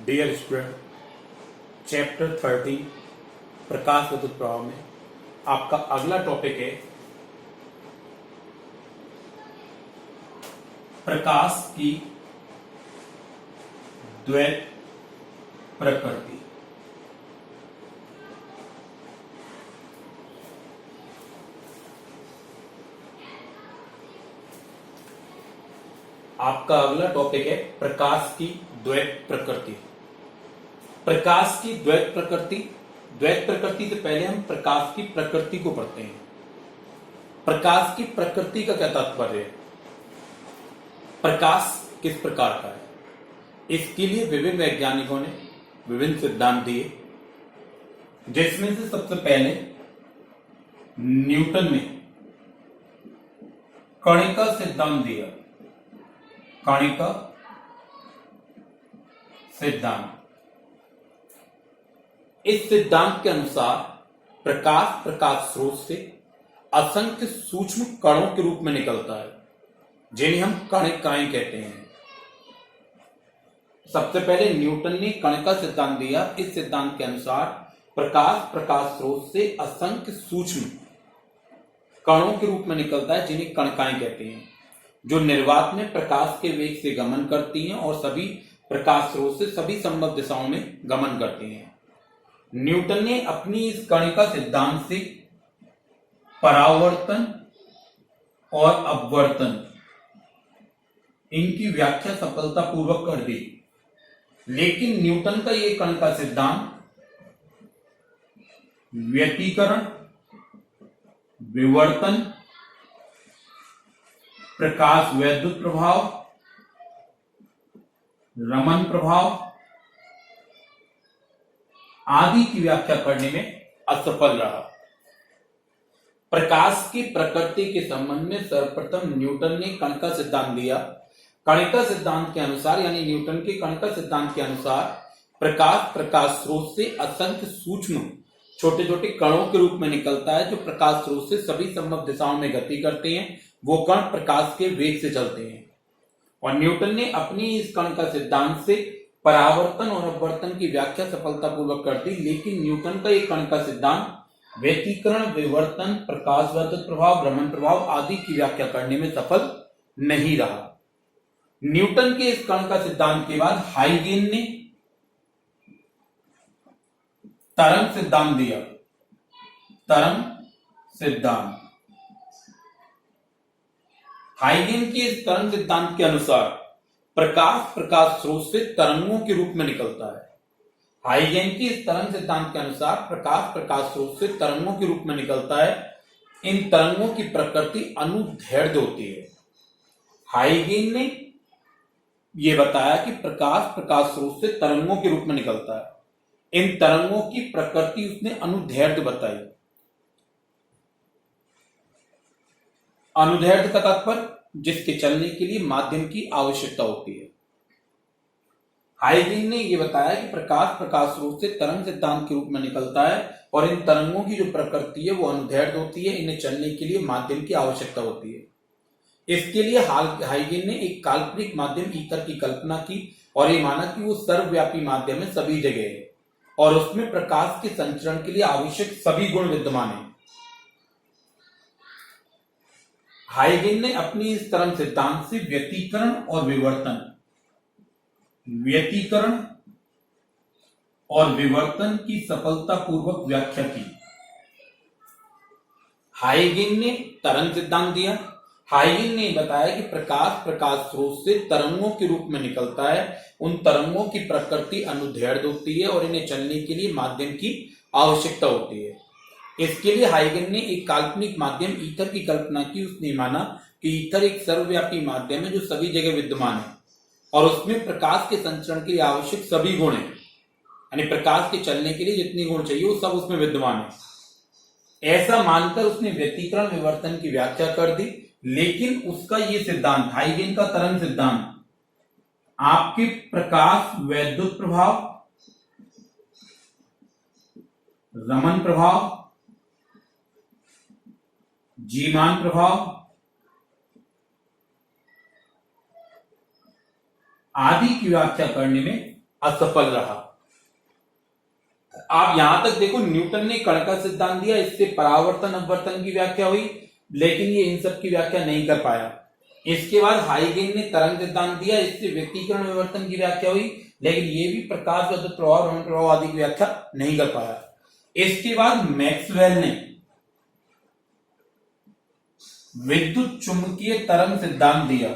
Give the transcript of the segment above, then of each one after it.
Dear student, chapter 30 प्रकाश विद्युत प्रभाव में आपका अगला टॉपिक है प्रकाश की द्वैत प्रकृति। आपका अगला टॉपिक है प्रकाश की द्वैत प्रकृति। प्रकाश की द्वैत प्रकृति। द्वैत प्रकृति से पहले हम प्रकाश की प्रकृति को पढ़ते हैं। प्रकाश की प्रकृति का क्या तात्पर्य है? प्रकाश किस प्रकार का है? इसके लिए विभिन्न वैज्ञानिकों ने विभिन्न सिद्धांत दिए, जिसमें से सबसे पहले न्यूटन ने कणिका सिद्धांत दिया। कणिका सिद्धांत। इस सिद्धांत के अनुसार प्रकाश स्रोत से असंख्य सूक्ष्म कणों के रूप में निकलता है, जिन्हें हम कणिकाएं कहते हैं। सबसे पहले न्यूटन ने कणिका सिद्धांत दिया। इस सिद्धांत के अनुसार प्रकाश स्रोत से असंख्य सूक्ष्म कणों के रूप में निकलता है, जिन्हें कणिकाएं कहते हैं, जो निर्वात में प्रकाश के वेग से गमन करती हैं और सभी प्रकाश स्रोत से सभी संभव दिशाओं में गमन करती हैं। न्यूटन ने अपनी इस कणिका सिद्धांत से परावर्तन और अपवर्तन इनकी व्याख्या सफलतापूर्वक कर दी। लेकिन न्यूटन का यह कणिका सिद्धांत व्यतिकरण, विवर्तन, प्रकाश वैद्युत प्रभाव, रमन प्रभाव आदि की व्याख्या करने में असफल रहा। प्रकाश की प्रकृति के संबंध में सर्वप्रथम न्यूटन ने कणिका सिद्धांत दिया। कणिका सिद्धांत के अनुसार, यानी न्यूटन के कणिका सिद्धांत के अनुसार, प्रकाश स्रोत से असंख्य सूक्ष्म छोटे छोटे कणों के रूप में निकलता है, जो प्रकाश स्रोत से सभी संभव दिशाओं में गति करते हैं। वो कण प्रकाश के वेग से चलते हैं। और न्यूटन ने अपनी इस कणिका सिद्धांत से परावर्तन और अपवर्तन की व्याख्या सफलतापूर्वक कर दी। लेकिन न्यूटन का एक कणिका सिद्धांत व्यतिकरण, विवर्तन, प्रकाश वैद्युत प्रभाव, भ्रमण प्रभाव आदि की व्याख्या करने में सफल नहीं रहा। न्यूटन के इस कणिका सिद्धांत के बाद हाइगेन ने तरंग सिद्धांत दिया। तरंग सिद्धांत। हाइगेन के इस तरंग सिद्धांत के अनुसार प्रकाश स्रोत से तरंगों के रूप में निकलता है। हाइगेन के इस तरंग सिद्धांत के अनुसार प्रकाश स्रोत से तरंगों के रूप में निकलता है। इन तरंगों की प्रकृति अनुदैर्ध्य होती है। हाइगेन ने यह बताया कि प्रकाश स्रोत से तरंगों के रूप में निकलता है। इन तरंगों की प्रकृति उसने अनुदैर्ध्य बताई। अनुदैर्ध्य का तात्पर्य जिसके चलने के लिए माध्यम की आवश्यकता होती है। हाइगेन ने यह बताया कि प्रकाश स्रोत से तरंग सिद्धांत के रूप में निकलता है और इन तरंगों की जो प्रकृति है वो अनुदैर्ध्य होती है। इन्हें चलने के लिए माध्यम की आवश्यकता होती है। इसके लिए हाइगेन ने एक काल्पनिक माध्यम ईथर की कल्पना की और ये माना कि वो सर्वव्यापी माध्यम है, सभी जगह है और उसमें प्रकाश के संचरण के लिए आवश्यक सभी गुण विद्यमान है। हाइगेन ने अपनी इस तरंग सिद्धांत से व्यतिकरण और विवर्तन की सफलतापूर्वक व्याख्या की। हाइगेन ने तरंग सिद्धांत दिया। हाइगेन ने बताया कि प्रकाश स्रोत से तरंगों के रूप में निकलता है। उन तरंगों की प्रकृति अनुदैर्ध्य होती है और इन्हें चलने के लिए माध्यम की आवश्यकता होती है। इसके लिए हाइगेन ने एक काल्पनिक माध्यम ईथर की कल्पना की। उसने माना कि ईथर एक सर्वव्यापी माध्यम है जो सभी जगह विद्यमान है और उसमें प्रकाश के संचरण के लिए आवश्यक सभी गुण हैं, यानी प्रकाश के चलने के लिए जितने गुण चाहिए वो सब उसमें विद्यमान है। ऐसा मानकर उसने व्यतिकरण, विवर्तन की व्याख्या कर दी। लेकिन उसका ये सिद्धांत, हाइगेन का तरंग सिद्धांत, आपके प्रकाश वैद्युत प्रभाव, रमन प्रभाव, जीमान प्रभाव आदि की व्याख्या करने में असफल रहा। आप यहां तक देखो, न्यूटन ने कण का सिद्धांत दिया, इससे परावर्तन अपवर्तन की व्याख्या हुई, लेकिन ये इन सब की व्याख्या नहीं कर पाया। इसके बाद हाइगेन ने तरंग सिद्धांत दिया, इससे व्यतिकरण विवर्तन की व्याख्या हुई, लेकिन ये भी प्रकाश विद्युत प्रभाव रमण प्रभाव आदि की व्याख्या नहीं कर पाया। इसके बाद मैक्सवेल ने विद्युत चुंबकीय तरंग सिद्धांत दिया,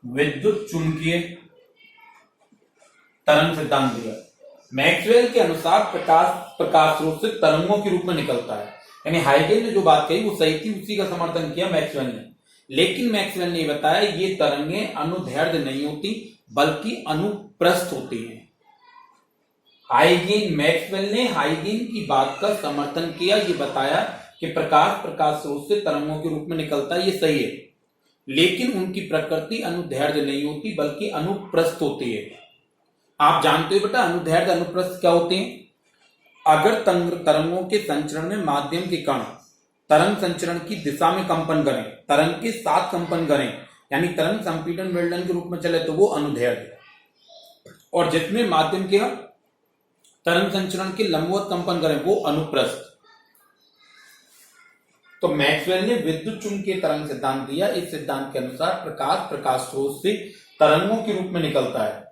विद्युत चुंबकीय तरंग सिद्धांत दिया। मैक्सवेल के अनुसार प्रकाश स्रोत से तरंगों के रूप में निकलता है। यानी हाइगेन ने जो बात कही वो सही थी, उसी का समर्थन किया मैक्सवेल ने। लेकिन मैक्सवेल ने बताया ये तरंगे अनुदैर्ध्य नहीं होती बल्कि अनुप्रस्थ होती हैं। मैक्सवेल ने हाइगेन की बात का समर्थन किया, ये बताया कि प्रकाश स्रोत से तरंगों के रूप में निकलता है, ये सही है, लेकिन उनकी प्रकृति अनुदैर्ध्य नहीं होती बल्कि अनुप्रस्थ होती है। आप जानते हो बेटा अनुदैर्ध्य अनुप्रस्थ क्या होते हैं? अगर तरंगों के संचरण में माध्यम के कण तरंग संचरण की दिशा में कंपन करें, तरंग के साथ कंपन करें, यानी तरंग संपीड़न विलयन के रूप में चले तो वो अनुदैर्ध्य, और जिसमें माध्यम के तरंग संचरण के लंबवत कंपन करें वो अनुप्रस्थ। तो मैक्सवेल ने विद्युत चुंबकीय तरंग सिद्धांत दिया। इस सिद्धांत के अनुसार प्रकाश स्रोत से तरंगों के रूप में निकलता है,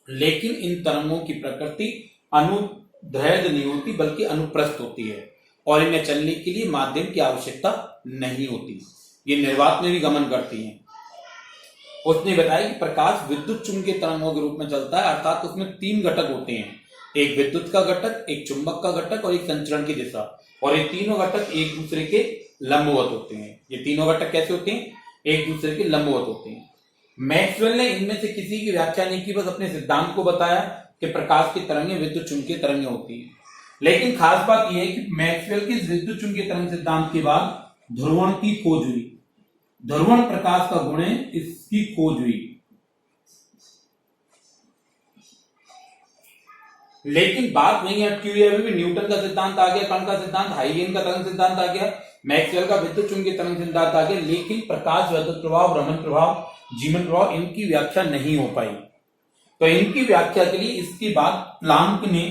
लेकिन इन तरंगों की प्रकृति अनुदैर्ध्य नहीं होती बल्कि अनुप्रस्थ होती है, और इन्हें चलने के लिए माध्यम की आवश्यकता नहीं होती। ये निर्वात में भी गमन करती हैं। उसने बताया कि प्रकाश विद्युत चुंबकीय तरंगों के रूप में चलता है, अर्थात उसमें 3 घटक होते हैं, एक विद्युत का घटक, एक चुंबक का घटक और एक संचरण की दिशा, और ये तीनों घटक एक दूसरे के लंबवत होते हैं। ये तीनों घटक कैसे होते हैं? एक दूसरे के लंबवत होते हैं। मैक्सवेल ने इनमें से किसी की व्याख्या नहीं की, बस अपने सिद्धांत को बताया कि प्रकाश की तरंगें विद्युत चुंबकीय तरंगें होती हैं। लेकिन खास बात यह है कि मैक्सवेल के विद्युत चुंबकीय तरंग सिद्धांत के बाद ध्रुवण की खोज हुई। ध्रुवण प्रकाश का गुण है, इसकी खोज हुई। लेकिन बात वहीं अटकी हुई है, अभी भी न्यूटन का सिद्धांत आ गया, कण का सिद्धांत, हाइगेन का तरंग सिद्धांत आ गया, मैक्सवेल का विद्युत चुंबकीय तरंग सिद्धांत आ गया, लेकिन प्रकाश विद्युत प्रभाव, रमण प्रभाव, जीवन प्रभाव, इनकी व्याख्या नहीं हो पाई। तो इनकी व्याख्या के लिए इसके बाद प्लांक ने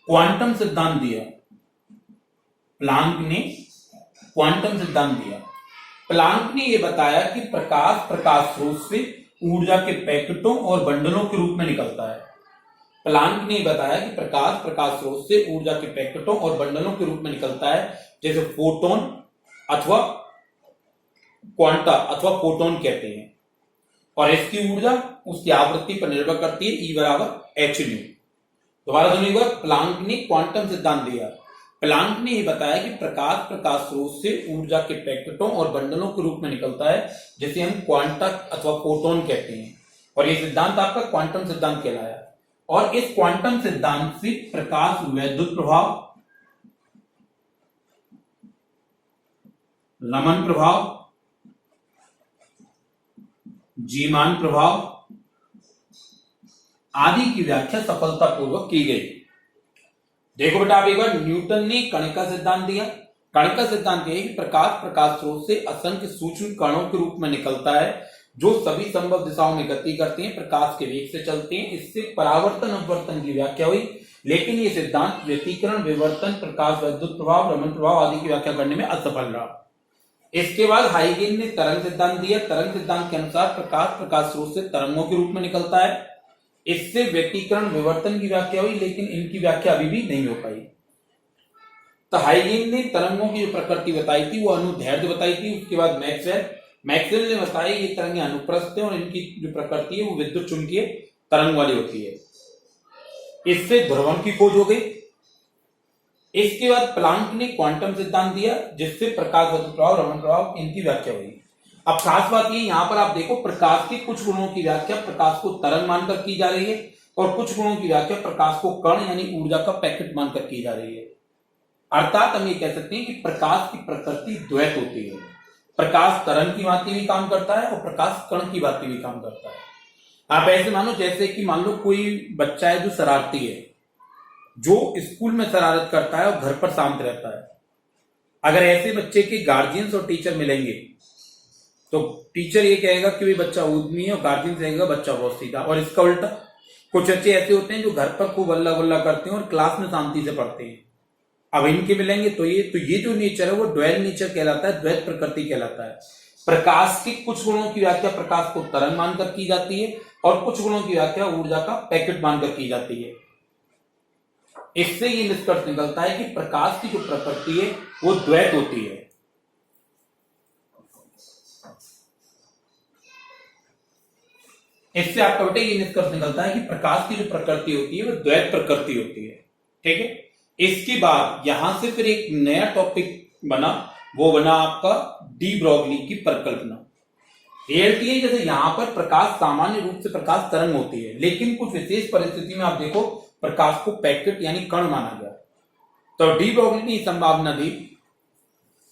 क्वांटम सिद्धांत दिया। प्लांक ने क्वांटम सिद्धांत दिया। प्लांक ने यह बताया कि प्रकाश स्रोत से ऊर्जा के पैकेटों और बंडलों के रूप में निकलता है। प्लांक ने बताया कि प्रकाश स्रोत से ऊर्जा के पैकेटों और बंडलों के रूप में निकलता है, जैसे फोटोन अथवा क्वांटा अथवा फोटोन कहते हैं, और इसकी ऊर्जा उसकी आवृत्ति पर निर्भर करती है, E बराबर h न्यू। दोबारा सुनिएगा, प्लांक ने क्वांटम सिद्धांत दिया। प्लांक ने यह बताया कि प्रकाश स्रोत से ऊर्जा के पैकेटों और बंडलों के रूप में निकलता है, जिसे हम क्वांटा अथवा फोटोन कहते हैं, और यह सिद्धांत आपका क्वांटम सिद्धांत कहलाया। और इस क्वांटम सिद्धांत से प्रकाश वैद्युत प्रभाव, रमण प्रभाव, जीमान प्रभाव आदि की व्याख्या सफलतापूर्वक की गई। देखो बेटा, आप एक बार, न्यूटन ने कण का सिद्धांत दिया। कण का सिद्धांत यह है कि प्रकाश स्रोत से असंख्य सूक्ष्म कणों के रूप में निकलता है, जो सभी संभव दिशाओं में गति करते हैं, प्रकाश के वेग से चलते हैं। इससे परावर्तन अपवर्तन की व्याख्या हुई, लेकिन यह सिद्धांत व्यतिकरण, विवर्तन, प्रकाश वैद्युत प्रभाव, रमण प्रभाव आदि की व्याख्या करने में असफल रहा। इसके बाद हाइगेन ने तरंग सिद्धांत दिया। तरंग सिद्धांत के अनुसार प्रकाश स्रोत से तरंगों के रूप में निकलता है। इससे व्यतिकरण, विवर्तन की व्याख्या हुई, लेकिन इनकी व्याख्या अभी भी नहीं हो पाई। तो हाइगेन ने तरंगों की जो प्रकृति बताई थी वो अनुदैर्ध्य बताई थी। उसके बाद मैक्सवेल ने बताया ये तरंगें अनुप्रस्थ हैं और इनकी जो प्रकृति है वो विद्युत चुंबकीय तरंग वाली होती है। इससे ध्रुवण की खोज हो गई। इसके बाद प्लांक ने क्वांटम सिद्धांत दिया, जिससे प्रकाश वैद्युत प्रभाव, रमण प्रभाव, इनकी व्याख्या हुई। अब खास बात ये, यहां पर आप देखो, प्रकाश के कुछ गुणों की व्याख्या प्रकाश को तरंग मानकर की जा रही है, और कुछ गुणों की व्याख्या प्रकाश को कण यानी ऊर्जा का पैकेट मानकर की जा रही है। अर्थात हम ये कह सकते हैं कि प्रकाश की प्रकृति द्वैत होती है। प्रकाश तरंग की भांति भी काम करता है और प्रकाश कण की भांति भी काम करता है। आप ऐसे मानो जैसे कि मान लो कोई बच्चा है जो शरारती है, जो स्कूल में शरारत करता है और घर पर शांत रहता है। अगर ऐसे बच्चे के गार्जियंस और टीचर मिलेंगे तो टीचर ये कहेगा कि भाई बच्चा उद्यमी है और गार्जियन कहेगा बच्चा बहुत सीधा। और इसका उल्टा, कुछ बच्चे ऐसे होते हैं जो घर पर खूब अल्लाह गुल्ला करते हैं और क्लास में शांति से पढ़ते हैं। अब इनके मिलेंगे तो ये जो नेचर है वो ड्वेल नेचर कहलाता है, द्वैत प्रकृति कहलाता है। प्रकाश के कुछ गुणों की व्याख्या प्रकाश को तरंग मानकर की जाती है और कुछ गुणों की व्याख्या ऊर्जा का पैकेट मानकर की जाती है। इससे ये निष्कर्ष निकलता है कि प्रकाश की जो प्रकृति है वो द्वैत होती है। इससे आपका बेटे ये निष्कर्ष निकलता है कि प्रकाश की जो प्रकृति होती है वो द्वैत प्रकृति होती है। ठीक है, इसके बाद यहां से फिर एक नया टॉपिक बना, वो बना आपका डी ब्रोगली की परिकल्पना। रियलिटी है जैसे यहां पर प्रकाश सामान्य रूप से प्रकाश तरंग होती है, लेकिन कुछ विशेष परिस्थिति में आप देखो प्रकाश को पैकेट यानी कण माना गया। तो डी ब्रोगली ने संभावना दी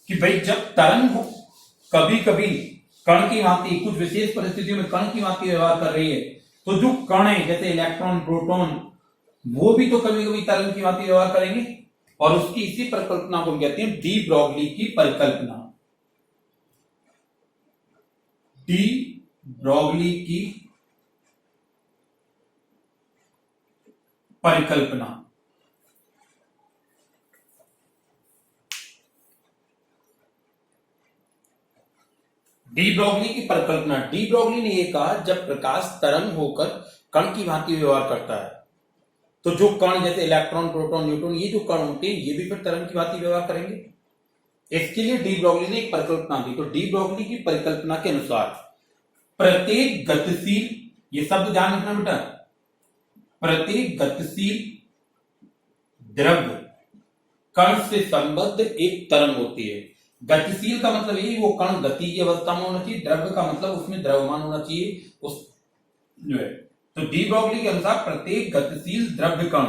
कि भाई जब तरंग हो कभी कभी कण की भांति, कुछ विशेष परिस्थितियों में कण की भांति व्यवहार कर रही है, तो जो कण है जैसे इलेक्ट्रॉन प्रोटॉन वो भी तो कभी कभी तरंग की भांति व्यवहार करेंगे। और उसकी इसी परिकल्पना को कहते हैं डी ब्रोगली की परिकल्पना। डी ब्रोगली की परिकल्पना। डी ब्रोगली की परिकल्पना। डी ब्रोगली ने यह कहा जब प्रकाश तरंग होकर कण की भांति व्यवहार करता है तो जो कण जैसे इलेक्ट्रॉन प्रोटॉन न्यूट्रॉन ये जो कण होते हैं ये भी फिर तरंग की भांति व्यवहार करेंगे। इसके लिए डी ब्रोगली ने एक परिकल्पना दी। तो डी ब्रोगली की परिकल्पना के अनुसार प्रत्येक गतिशील, ये शब्द ध्यान रखना बेटा, प्रत्येक गतिशील द्रव्य कण से संबद्ध एक तरंग होती है। गतिशील का मतलब ये वो कण गति की अवस्था में होना चाहिए, द्रव्य का मतलब उसमें द्रव्यमान होना चाहिए उस जो है। तो डी ब्रोगली के अनुसार प्रत्येक गतिशील द्रव्य कण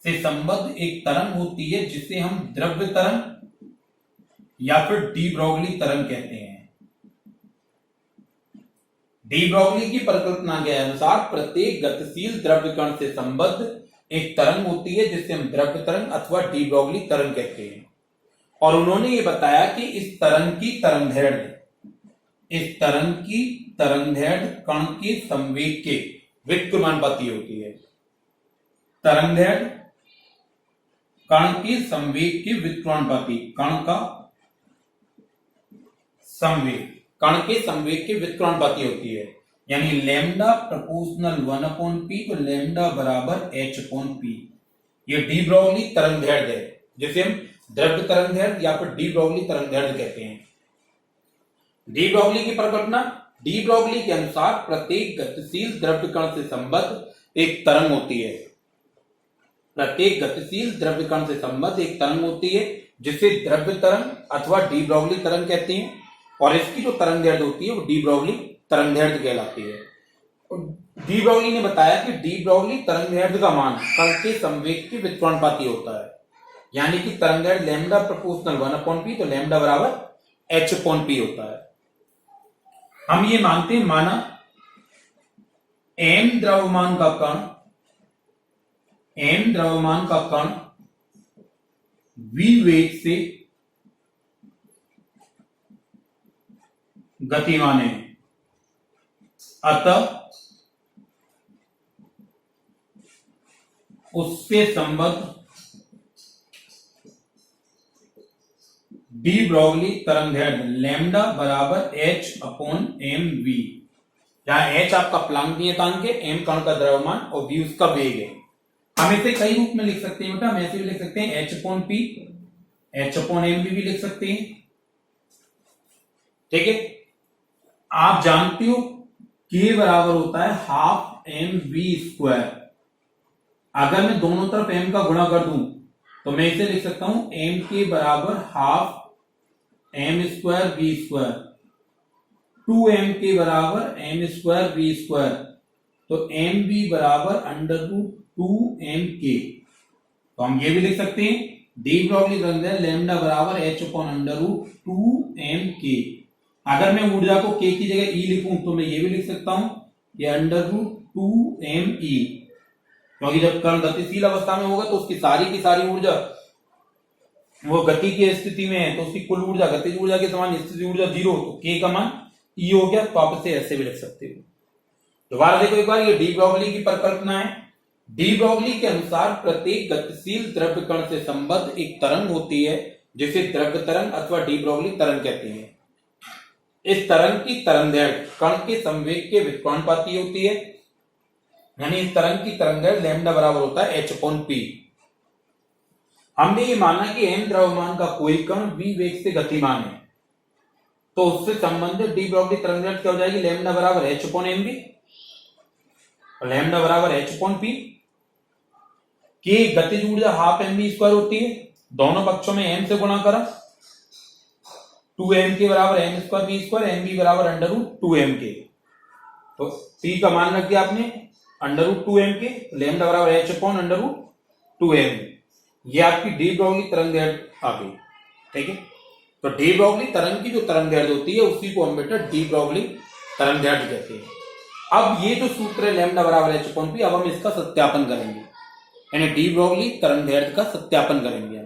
से संबद्ध एक तरंग होती है जिसे हम द्रव्य तरंग या फिर डी ब्रोगली तरंग कहते हैं। डी ब्रोगली की परिकल्पना के अनुसार प्रत्येक गतिशील द्रव्य कण से संबद्ध एक तरंग होती है जिसे हम द्रव्य तरंग अथवा डी ब्रोगली तरंग कहते हैं। और उन्होंने ये बताया कि इस तरंग की तरंगदैर्ध्य कण के संवेग के व्युत्क्रमानुपाती होती है। तरंगदैर्ध्य कण के संवेग के व्युत्क्रमानुपाती, कण के संवेग के व्युत्क्रमानुपाती होती है। यानी लैम्डा प्रोपोर्शनल 1/p तो लैम्डा बराबर h/p। ये डी ब्रोगली तरंगदैर्ध्य है जिसे हम द्रव्य तरंगदैर्ध्य या फिर डी ब्रोगली तरंगदैर्ध्य कहते हैं। डी ब्रोगली की परिकल्पना। डी ब्रोगली के अनुसार प्रत्येक गतिशील द्रव्य कण से संबद्ध एक तरंग होती है। प्रत्येक गतिशील द्रव्य कण से संबद्ध एक तरंग होती है जिसे द्रव्य तरंग अथवा डी ब्रोगली तरंग कहते हैं। और इसकी जो तरंगदैर्ध्य होती है वो डी ब्रोगली तरंगदैर्ध्य कहलाती है। डी ब्रोगली ने बताया कि डी ब्रोगली तरंगदैर्ध्य का मान कण के संवेग के व्युत्क्रमानुपाती होता है। यानी कि तरंगदैर्ध्य लैम्डा प्रोपोर्शनल 1/p तो लैम्डा बराबर h/p होता है। हम ये मानते हैं, माना m द्रव्यमान का कण v वेग से गतिमान है, अतः उससे संबद्ध डी ब्रोगली तरंगदैर्ध्य लैम्डा बराबर h/mv। जहां h आपका प्लांक नियतांक है, m कण का द्रव्यमान और v उसका वेग है। हम इसे कई रूप में लिख सकते हैं बेटा, हम ऐसे भी लिख सकते हैं h/p, h/mv भी लिख सकते हैं। ठीक है, आप जानते हो k बराबर होता है हाफ mv²। अगर मैं दोनों तरफ m का गुणा कर दूं तो मैं इसे लिख सकता हूं mk बराबर हाफ m²v²। 2mk बराबर m²v²। तो mv बराबर √2mk। तो हम ये भी लिख सकते हैं डी ब्रोगली तरंगदैर्ध्य लैम्डा बराबर h/√2mk। अगर मैं ऊर्जा को k की जगह E लिखूं तो मैं ये भी लिख सकता हूं ये √2me। क्योंकि जब कण गतिशील अवस्था में होगा तो उसकी सारी की सारी ऊर्जा वो गति की स्थिति में है तो उसकी कुल ऊर्जा गतिज ऊर्जा के समान, स्थिति ऊर्जा 0, तो k का मान ई हो गया, तो आप इसे ऐसे भी लिख सकते हो। दोबारा देखो एक बार, ये डी ब्रोगली की परिकल्पना है। डी ब्रोगली के अनुसार प्रत्येक गतिशील द्रव्य कण से संबद्ध एक तरंग होती है जिसे द्रव्य तरंग अथवा डी ब्रोगली तरंग कहते हैं। इस तरंग की तरंगदैर्घ्य कण के संवेग के व्युत्क्रमानुपाती होती है, यानी इस तरंग की तरंगदैर्घ्य लैम्डा बराबर होता है h/p। हमने ये माना कि m द्रव्यमान का कोई कण v वेग से गतिमान है, तो उससे संबंधित डी ब्रोगली तरंगदैर्घ्य क्या हो जाएगी, लैम्डा बराबर h/mv, लैम्डा बराबर h/p की गतिज ऊर्जा हाफ mv² होती है। दोनों पक्षों में m से गुणा करा, 2m के बराबर m² v², mv बराबर √2m के। तो p का मान रख दिया आपने √2m के, लैम्डा बराबर h/√2m। ये आपकी डी ब्रोगली तरंगदैर्घ्य आ गई, ठीक है। तो डी ब्रोगली तरंग की जो तरंगदैर्घ्य होती है उसी को हम बेटा डी ब्रोगली तरंगदैर्घ्य कहते हैं। अब ये जो सूत्र है लैम्डा बराबर h/p, अब हम इसका सत्यापन करेंगे, यानी डी ब्रोगली तरंगदैर्घ्य का सत्यापन करेंगे हम।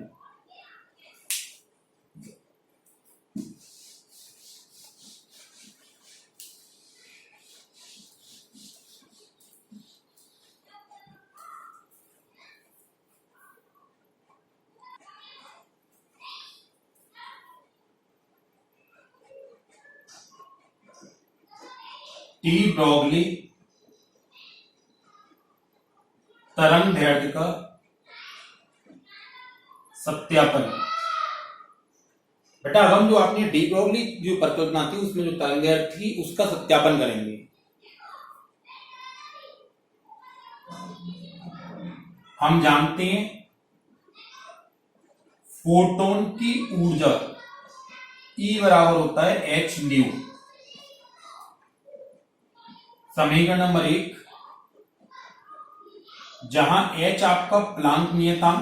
डी ब्रोगली तरंगदैर्घ्य का सत्यापन। बेटा अब हम जो आपने डी ब्रोगली जो परिकल्पना थी उसमें जो तरंगदैर्घ्य थी उसका सत्यापन करेंगे। हम जानते हैं फोटोन की ऊर्जा E बराबर होता है h न्यू। समीकरण नंबर 1, जहां h आपका प्लांक नियतांक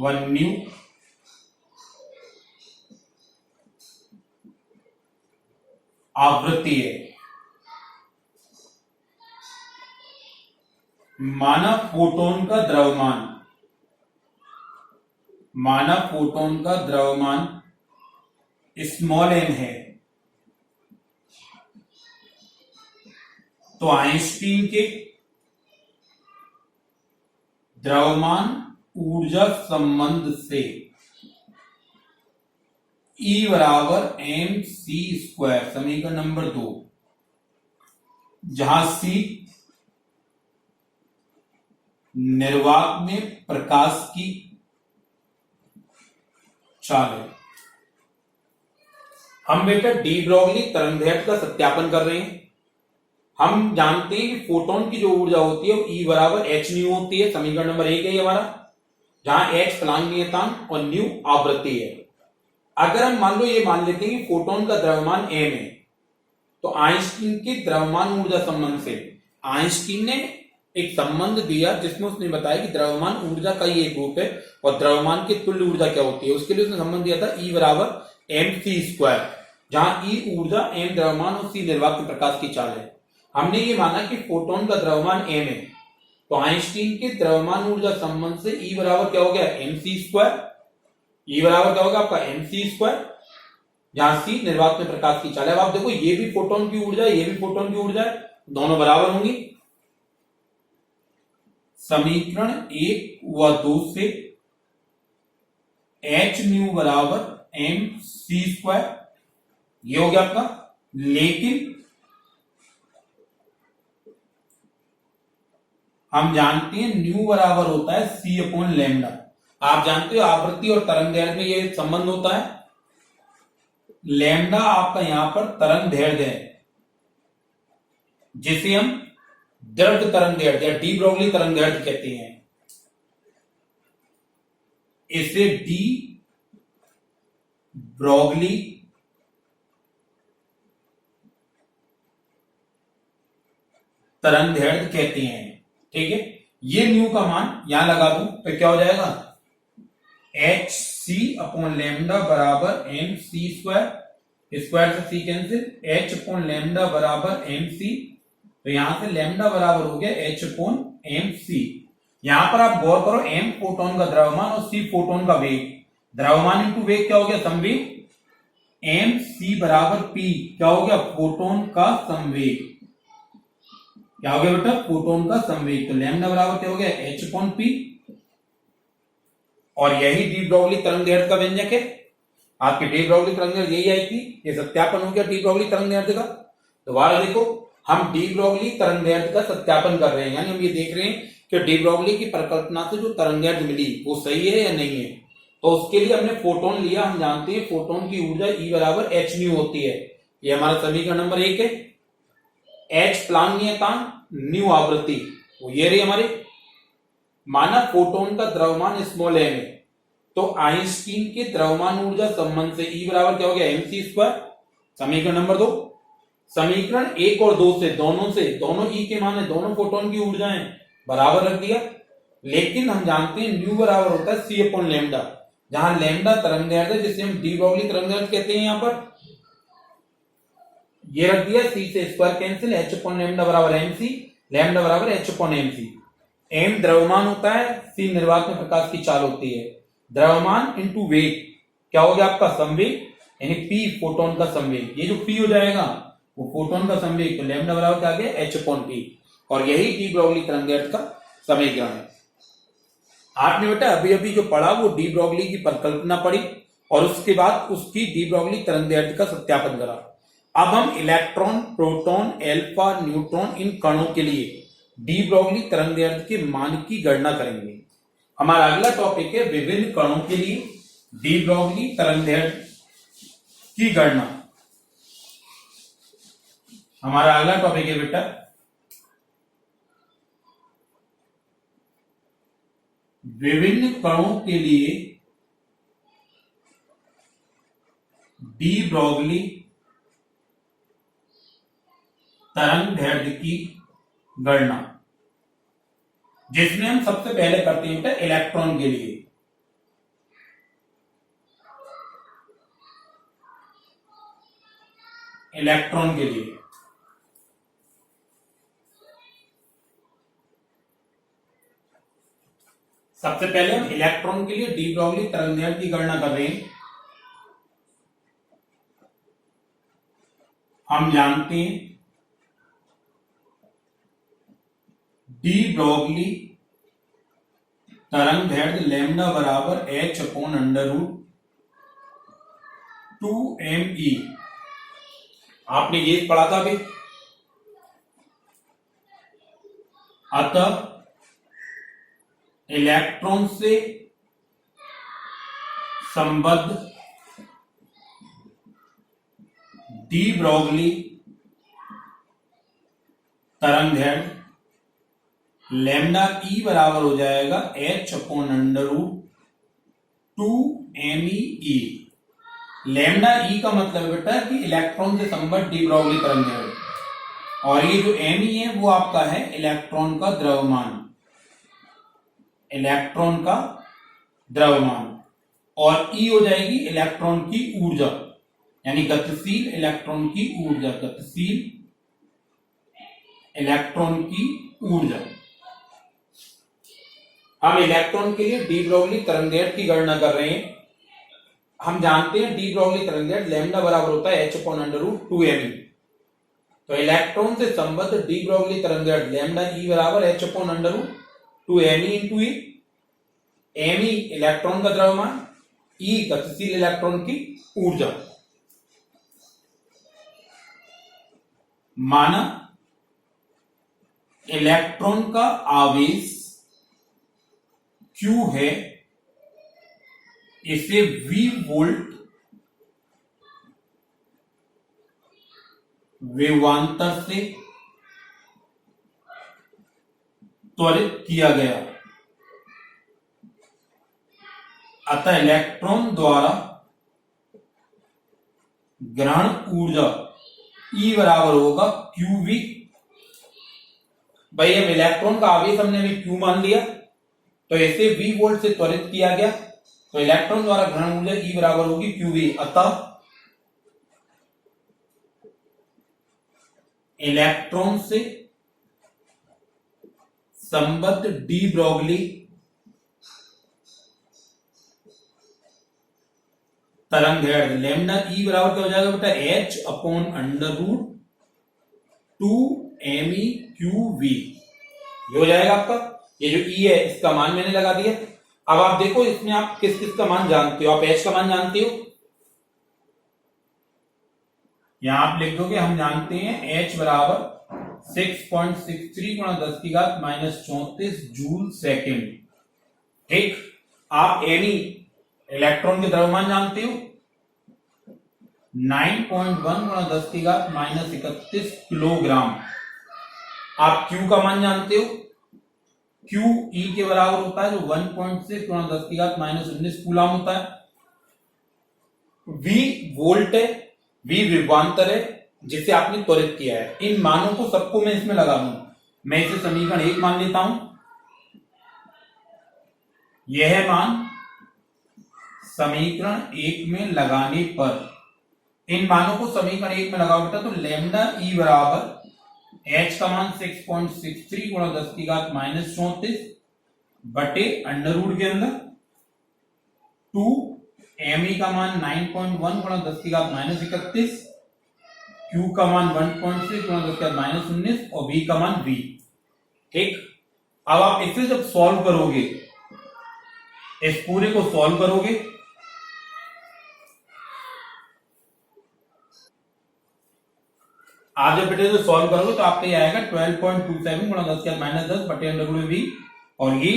1 न्यू, आवृत्ति है, माना फोटोन का द्रव्यमान, माना फोटोन का द्रव्यमान स्मॉल m है, तो आइंस्टीन के द्रव्यमान ऊर्जा संबंध से E बराबर mc², समीकरण नंबर 2, जहां C निर्वात में प्रकाश की चाल है। हम बेटा डी ब्रोगली तरंगदैर्घ्य का सत्यापन कर रहे हैं। हम जानते हैं कि फोटोन की जो ऊर्जा होती है वो E बराबर h न्यू होती है, समीकरण नंबर 1 है हमारा, जहां h प्लांक नियतांक और न्यू आवृत्ति है। अगर हम मान लो ये मान लेते हैं कि फोटोन का द्रव्यमान m है, तो आइंस्टीन के द्रव्यमान ऊर्जा संबंध से आइंस्टीन ने एक संबंध दिया जिसमें उसने बताया कि द्रव्यमान ऊर्जा का ही एक रूप है और द्रव्यमान की तुल्य ऊर्जा क्या होती है, उसके लिए उसने संबंध दिया था E बराबर mc², जहां E ऊर्जा, m द्रव्यमान और c निर्वात के प्रकाश की चाल है। हमने ये माना कि फोटोन का द्रव्यमान m है, तो आइंस्टीन के द्रव्यमान ऊर्जा संबंध से E बराबर क्या हो गया, mc²। E बराबर क्या होगा आपका mc², जहां c निर्वात में प्रकाश की चाल है। अब आप देखो ये भी फोटोन की ऊर्जा है, ये भी फोटोन की ऊर्जा है, दोनों बराबर होंगी। समीकरण 1 व 2 से h न्यू बराबर mc², ये हो गया आपका। लेकिन हम जानते हैं न्यू बराबर होता है c/λ। आप जानते हो आवृत्ति और तरंगदैर्घ्य में ये संबंध होता है। लैम्डा आपका यहां पर तरंगदैर्घ्य है, जिसे हम दृढ़ तरंगदैर्घ्य या डी ब्रोगली तरंगदैर्घ्य कहते हैं। इसे डी ब्रोगली तरंगदैर्घ्य कहते हैं, ठीक है। ये न्यू का मान यहां लगा दूं तो क्या हो जाएगा, hc/λ बराबर mc², स्क्वायर से c कैंसिल, h/λ बराबर mc, तो यहां से लैम्डा बराबर हो गया h/mc। यहां पर आप गौर करो, m फोटोन का द्रव्यमान और c फोटोन का वेग, द्रव्यमान इंटू वेग क्या हो गया, संवेग, एम सी बराबर पी, क्या हो गया, फोटोन का संवेग। क्या हो गया बेटा, फोटोन का संवेग। तो लैम्डा बराबर क्या हो गया, एच अपॉन पी। और यही डी ब्रॉगली तरंग दैर्ध्य का व्यंजक है। आपकी डी ब्रॉगली तरंग दैर्ध्य यही आई थी। ये सत्यापन हो गया डी ब्रॉगली तरंग दैर्ध्य का। दोबारा देखो, हम डी ब्रॉगली तरंग दैर्ध्य का सत्यापन कर रहे हैं, यानी हम ये देख रहे हैं कि डी ब्रॉगली की परिकल्पना से जो तरंग दैर्ध्य मिली वो सही है या नहीं है। तो उसके लिए हमने फोटोन लिया। हम जानते हैं फोटोन की ऊर्जा ई बराबर एच न्यू होती है। ये हमारा समीकरण नंबर 1 है। एच प्लान नियतांक, न्यू आवृत्ति, वो ये रही हमारी। माना फोटोन का द्रव्यमान स्मॉल एम है, तो आइंस्टीन के द्रव्यमान ऊर्जा संबंध से ई बराबर क्या हो गया, एमसी स्क्वायर। समीकरण नंबर 2। समीकरण 1 और 2 से, दोनों ई के मान है, दोनों फोटोन की ऊर्जाएं बराबर रख दिया। लेकिन हम जानते हैं न्यू बराबर होता है सी अपॉन लैम्डा, जहां लैम्डा तरंग दैर्ध्य, जिसे हम डी ब्रॉगली तरंग दैर्ध्य कहते हैं, यहां पर ये रख दिया। सी से square cancel, H upon lambda बराबर एमसी, लैम्डा बराबर एच अपॉन एमसी। एम द्रव्यमान होता है, सी निर्वात में प्रकाश की चाल होती है। द्रव्यमान इंटू वेग, क्या हो गया आपका, संवेग, यानी पी फोटोन का संवेग। ये जो पी हो जाएगा वो फोटोन का संवेग, तो लैम्डा बराबर क्या आ गया, एच अपॉन पी। और यही डी ब्रॉगली तरंग दैर्ध्य का समीकरण है। आपने बेटा अभी अभी जो पढ़ा वो डी ब्रॉगली की परिकल्पना पढ़ी और उसके बाद उसकी डी ब्रॉगली तरंग दैर्ध्य का सत्यापन करा। अब हम इलेक्ट्रॉन, प्रोटॉन, एल्फा, न्यूट्रॉन, इन कणों के लिए डी ब्रॉगली तरंग दैर्ध्य के मान की गणना करेंगे। हमारा अगला टॉपिक है विभिन्न कणों के लिए डी ब्रॉगली तरंग दैर्ध्य की गणना। हमारा अगला टॉपिक है बेटा विभिन्न कणों के लिए डी ब्रॉगली तरंग दैर्ध्य की गणना, जिसमें हम सबसे पहले करते हैं बेटा इलेक्ट्रॉन के लिए। इलेक्ट्रॉन के लिए सबसे पहले हम इलेक्ट्रॉन के लिए डी ब्रॉगली तरंग दैर्ध्य की गणना कर रहे हैं। हम जानते हैं डी ब्रॉगली तरंग दैर्ध्य लैम्डा बराबर H upon under root 2me। आपने ये पढ़ा था अभी। अतः इलेक्ट्रॉन से संबद्ध डी ब्रॉगली तरंग दैर्ध्य लैम्डा ई बराबर हो जाएगा H upon under root 2me। Lambda E का मतलब बेटा कि इलेक्ट्रॉन से संबद्ध डी ब्रॉगली तरंग दैर्ध्य, और ये जो me है वो आपका है इलेक्ट्रॉन का द्रव्यमान। इलेक्ट्रॉन का द्रव्यमान और ई हो जाएगी इलेक्ट्रॉन की ऊर्जा, यानी गतिशील इलेक्ट्रॉन की ऊर्जा। गतिशील इलेक्ट्रॉन की ऊर्जा। हम इलेक्ट्रॉन के लिए डी ब्रॉगली तरंग दैर्ध्य की गणना कर रहे हैं। हम जानते हैं डी ब्रॉगली तरंग दैर्ध्य लैम्डा बराबर होता है H upon under root 2me। तो इलेक्ट्रॉन से संबद्ध डी ब्रॉगली तरंग दैर्ध्य लैम्डा ई बराबर H upon under root 2me into E. me electron का द्रव्यमान, ई गतिशील इलेक्ट्रॉन की ऊर्जा। माना इलेक्ट्रॉन का आवेश Q है, इसे V वोल्ट विभवांतर से त्वरित किया गया। अतः इलेक्ट्रॉन द्वारा ग्रहण ऊर्जा E बराबर होगा QV। भाई अब इलेक्ट्रॉन का आवेश हमने अभी Q मान लिया, तो इसे V वोल्ट से त्वरित किया गया, तो इलेक्ट्रॉन द्वारा ग्रहण ऊर्जा E बराबर होगी QV। अतः इलेक्ट्रॉन से संबद्ध डी ब्रॉगली तरंग दैर्ध्य लेमडा ई बराबर क्या हो जाएगा बेटा, H upon under root 2 MEQV ये हो जाएगा आपका। ये जो ई है इसका मान मैंने लगा दिया। अब आप देखो इसमें आप किस किस का मान जानते हो, आप एच का मान जानते हो, यहां आप लिख दोगे, हम जानते हैं एच बराबर 6.63 गुणा 10 की घात -34 जूल सेकेंड। ठीक, आप एनी इलेक्ट्रॉन के द्रव्यमान जानते हो 9.1 गुणा 10 की घात -31 किलोग्राम। आप क्यू का मान जानते हो, क्यू ई के बराबर होता है जो 1.6 गुणा 10 की घात -19 कूलम होता है। वी वोल्ट है, वी विभवांतर है जिसे आपने त्वरित किया है। इन मानों को सबको मैं इसमें लगा दूं, मैं इसे समीकरण 1 मान लेता हूं, यह मान समीकरण 1 में लगाने पर, इन मानों को समीकरण 1 में लगाओ बेटा, तो लेमडा ई बराबर एच का मान 6.63 गुणा 10 की घात -34 बटे अंडर रूट के अंदर 2 एमई का मान 9.1 गुणा 10 की घात -31, क्यू का मान 1.6 गुणा 10 की घात -19 और वी का मान वी। ठीक, अब आप इसे जब सॉल्व करोगे, इस पूरे को सॉल्व करोगे, आप जब बेटे जो सॉल्व करोगे तो आपका ये आएगा 12.27 गुणा 10 की घात -10 बटे अंडर रूट वी, और ये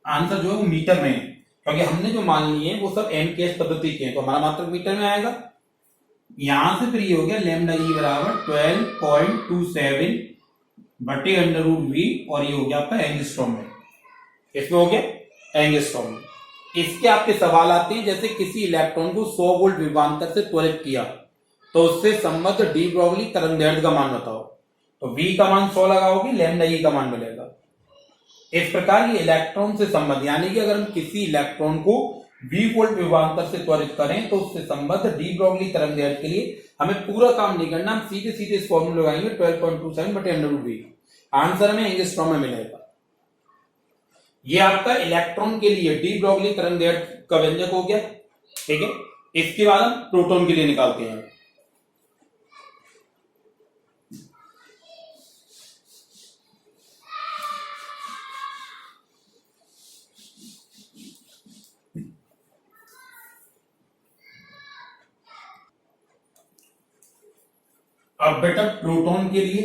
आंसर जो है वो मीटर में है, क्योंकि हमने जो मान लिए हैं वो सब एमकेएस पद्धति के हैं, तो हमारा मात्रक मीटर में आएगा। यहां से फिर ये हो गया लेमडा ई बराबर 12.27 बटे अंडर रूट वी, और ये हो गया आपका एंगस्ट्रॉम में, इसमें हो गया एंगस्ट्रॉम में। इसके आपके सवाल आते हैं, जैसे किसी इलेक्ट्रॉन को 100 वोल्ट विभवांतर से त्वरित किया तो उससे संबद्ध डी ब्रॉगली तरंग दैर्ध्य का मान बताओ, तो वी का मान 100 लगाओगे, लेमडा ई का मान मिलेगा। इस प्रकार ये इलेक्ट्रॉन से संबद्ध, यानी कि अगर हम किसी इलेक्ट्रॉन को 20 वोल्ट विभवांतर से त्वरित करें तो उससे संबद्ध डी ब्रॉगली तरंग दैर्ध्य के लिए हमें पूरा काम नहीं करना, हम सीधे सीधे इस फॉर्मूले लगाएंगे 12.27 बटे अंडर रूट वी, आंसर हमें एंगस्ट्रॉम में मिलेगा। ये आपका इलेक्ट्रॉन के लिए डी ब्रॉगली तरंग दैर्ध्य का व्यंजक हो गया। ठीक है, इसके बाद हम प्रोटॉन के लिए निकालते हैं। अब बेटा प्रोटॉन के लिए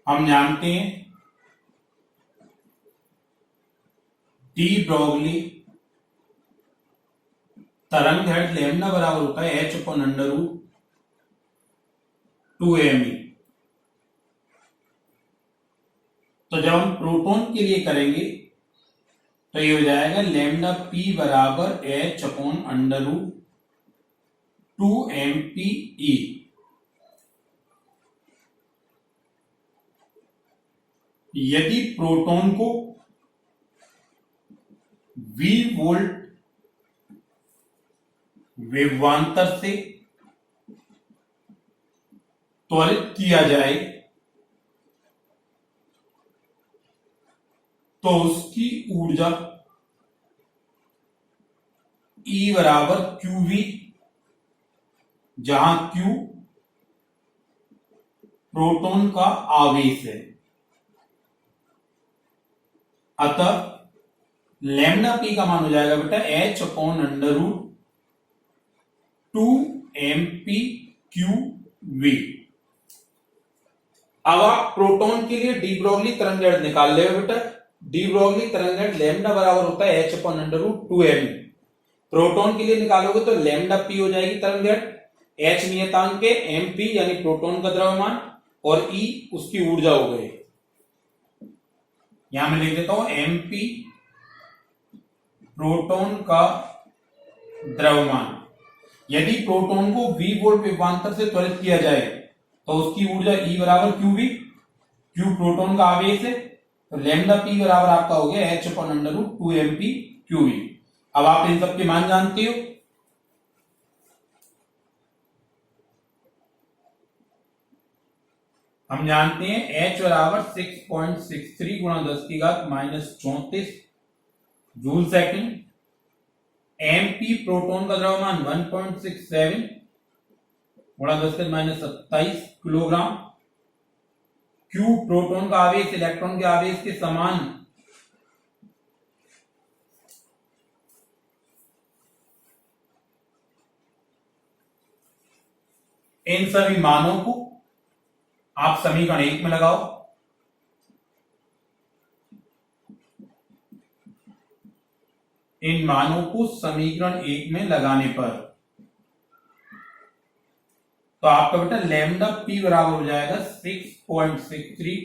हम जानते हैं डी ब्रॉगली तरंग दैर्ध्य लेमडा बराबर होता है H upon under root 2 ME। तो जब हम प्रोटॉन के लिए करेंगे तो ये हो जाएगा लेमडा पी बराबर H upon under root 2 MPE। यदि प्रोटॉन को V वोल्ट विभवांतर से त्वरित किया जाए तो उसकी ऊर्जा E बराबर QV, जहां Q प्रोटॉन का आवेश है, अतः लेमडा पी का मान हो जाएगा बेटा H upon under root 2 MPQV। अब आप प्रोटॉन के लिए डी ब्रॉगली तरंग दैर्ध्य निकाल ले बेटा। डी ब्रॉगली तरंग दैर्ध्य लेमडा बराबर होता है H upon under root 2 ME। Proton के लिए निकालोगे तो लेमडा पी हो जाएगी तरंग दैर्ध्य, एच नियतांक के, MP यानी प्रोटॉन का द्रव्यमान, और E उसकी ऊर्जा हो गई। यहां मैं लिख देता हूं MP प्रोटॉन का द्रव्यमान। यदि प्रोटॉन को V वोल्ट विभवांतर से त्वरित किया जाए तो उसकी ऊर्जा E बराबर QV, Q प्रोटॉन का आवेश है, तो लेमडा पी बराबर आपका हो गया H upon under root 2 MPQV। अब आप इन सब के मान जानते हो। हम जानते हैं H बराबर 6.63 गुणा 10 की घात -34 जूल सेकंड। MP प्रोटॉन का द्रव्यमान 1.67 गुणा 10 की घात -27 किलोग्राम। Q प्रोटॉन का आवेश इलेक्ट्रॉन के आवेश के समान इन सभी मानों को आप समीकरण 1 में लगाओ। इन मानों को समीकरण 1 में लगाने पर तो आपका बेटा लैम्डा पी बराबर हो जाएगा 6.63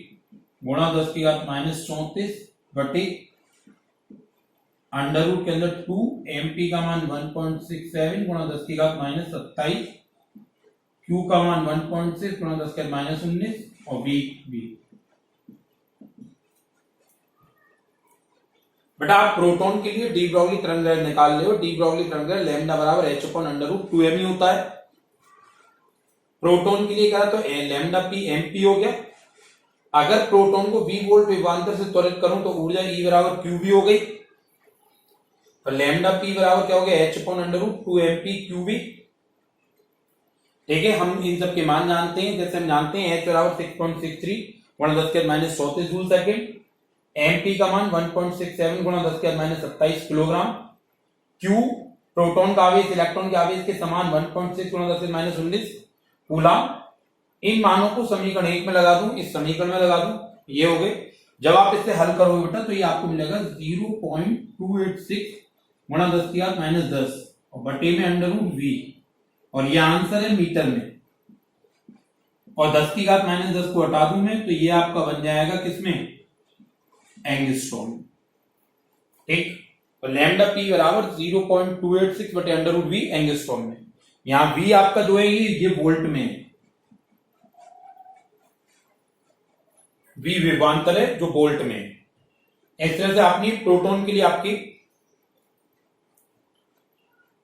गुणा 10 की घात -34 बटे अंडर रूट के अंदर 2 MP का मान 1.67 गुणा 10 की घात -27, Q का मान 1.6 गुणा 10 की घात -19 और V। बेटा आप प्रोटॉन के लिए डी ब्रॉगली तरंगदैर्घ्य निकाल ले। डी ब्रॉगली तरंगदैर्घ्य लैम्डा बराबर h/√2m ही होता है। प्रोटॉन के लिए कहा तो लैम्डा पी MP हो गया। अगर प्रोटॉन को V वोल्ट विभवांतर से त्वरित करूं तो ऊर्जा E बराबर QV हो गई। तो लैम्डा पी बराबर क्या हो गया h/√2mp/qv। ठीक है, हम इन सब के मान जानते हैं। जैसे हम जानते हैं H बराबर 6.63 गुणा 10 की घात -34 जूल सेकंड। MP का मान 1.67 गुणा 10 की घात -27 किलोग्राम। Q प्रोटॉन का आवेश इलेक्ट्रॉन के आवेश के समान 1.6 गुणा 10 की घात -19 कूलम। इन मानों को समीकरण 1 में लगा दूं, इस समीकरण में लगा दूं, ये हो गए। जब आप इससे हल करोगे बेटा तो ये आपको मिलेगा 0.286 गुणा 10 की घात -10 और बटे में √v और ये आंसर है मीटर में। और 10 की घात -10 को हटा दूं मैं तो ये आपका बन जाएगा किसमें, एंगस्ट्रॉम। ठीक, तो लैम्डा पी बराबर 0.286 बटे √v एंगस्ट्रॉम में। यहां v आपका जो है ये वोल्ट में है, v विभवांतर है जो वोल्ट में है। इस तरह से आपने प्रोटॉन के लिए आपकी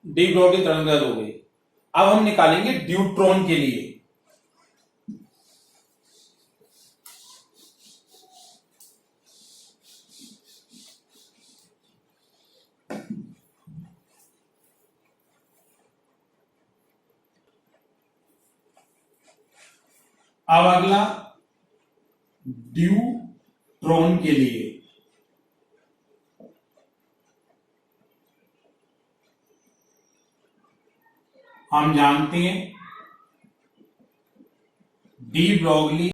डी ब्रॉगली तरंगदैर्घ्य हो गई। अब हम निकालेंगे ड्यूट्रॉन के लिए। अब अगला ड्यूट्रॉन के लिए हम जानते हैं डी ब्रॉगली